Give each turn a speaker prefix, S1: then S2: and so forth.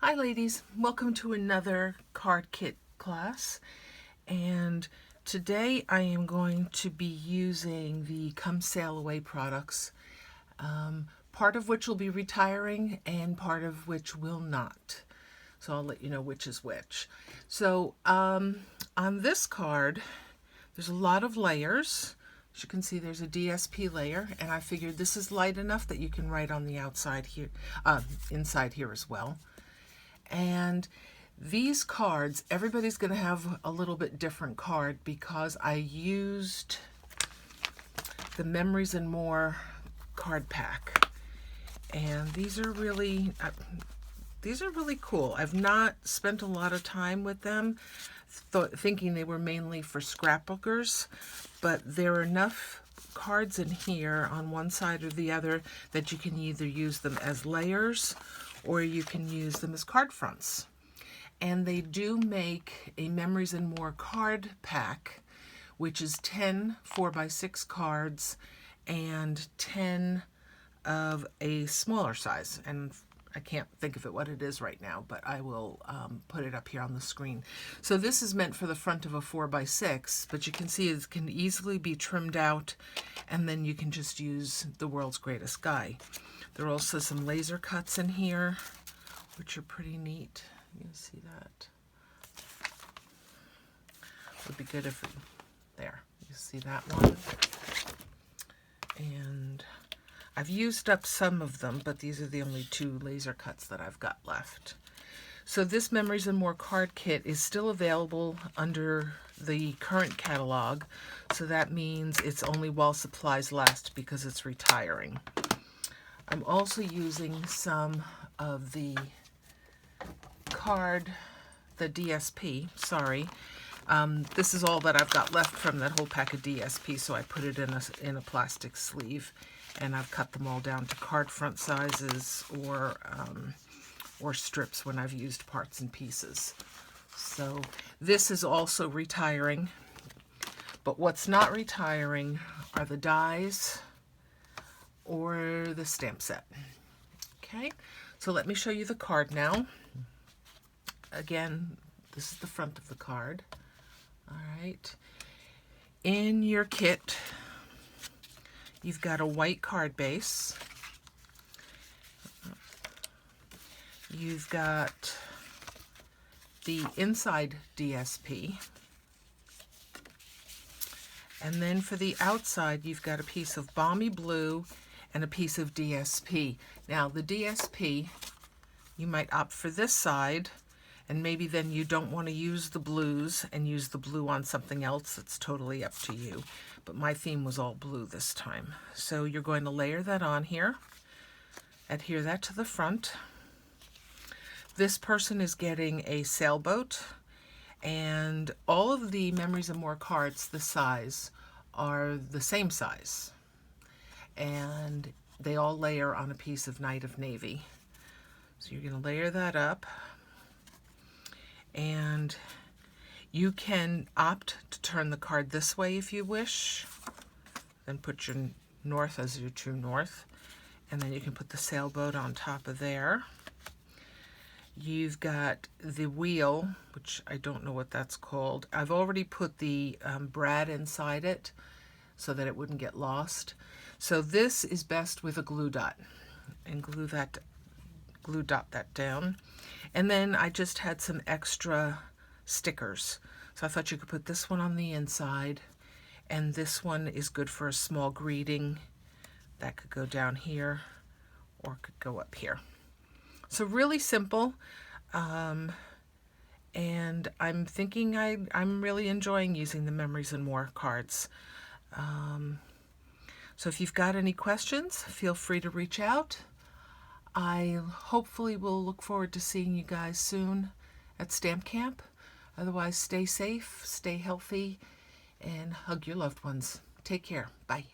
S1: Hi ladies, welcome to another card kit class, and today I am going to be using the Come Sail Away products, part of which will be retiring and part of which will not. So I'll let you know which is which. So on this card there's a lot of layers. As you can see, there's a DSP layer, and I figured this is light enough that you can write on the outside here, inside here as well. And these cards, everybody's going to have a little bit different card because I used the Memories and More card pack. And these are really cool. I've not spent a lot of time with them, thinking they were mainly for scrapbookers, but there are enough cards in here on one side or the other that you can either use them as layers or you can use them as card fronts. And they do make a Memories and More card pack, which is 10 4x6 cards and 10 of a smaller size. And I can't think of what it is right now, but I will put it up here on the screen. So this is meant for the front of a 4x6, but you can see it can easily be trimmed out, and then you can just use the World's Greatest Guy. There are also some laser cuts in here, which are pretty neat. You can see that. Would be good if there. You see that one. And I've used up some of them, but these are the only two laser cuts that I've got left. So this Memories and More card kit is still available under the current catalog, so that means it's only while supplies last because it's retiring. I'm also using some of the DSP, sorry. This is all that I've got left from that whole pack of DSP, so I put it in a plastic sleeve, and I've cut them all down to card front sizes or strips when I've used parts and pieces. So this is also retiring, but what's not retiring are the dies or the stamp set. Okay, so let me show you the card now. Again, this is the front of the card. All right, in your kit you've got a white card base. You've got the inside DSP. And then for the outside, you've got a piece of Balmy Blue and a piece of DSP. Now, the DSP, you might opt for this side, and maybe then you don't want to use the blues and use the blue on something else. It's totally up to you. But my theme was all blue this time. So you're going to layer that on here, adhere that to the front. This person is getting a sailboat, and all of the Memories and More cards, the size, are the same size. And they all layer on a piece of Night of Navy. So you're going to layer that up. And you can opt to turn the card this way if you wish. Then put your north as your true north. And then you can put the sailboat on top of there. You've got the wheel, which I don't know what that's called. I've already put the brad inside it so that it wouldn't get lost. So this is best with a glue dot, and glue dot that down. And then I just had some extra stickers. So I thought you could put this one on the inside, and this one is good for a small greeting. That could go down here or could go up here. So really simple, and I'm thinking I'm really enjoying using the Memories and More cards. So if you've got any questions, feel free to reach out. I hopefully will look forward to seeing you guys soon at Stamp Camp. Otherwise, stay safe, stay healthy, and hug your loved ones. Take care. Bye.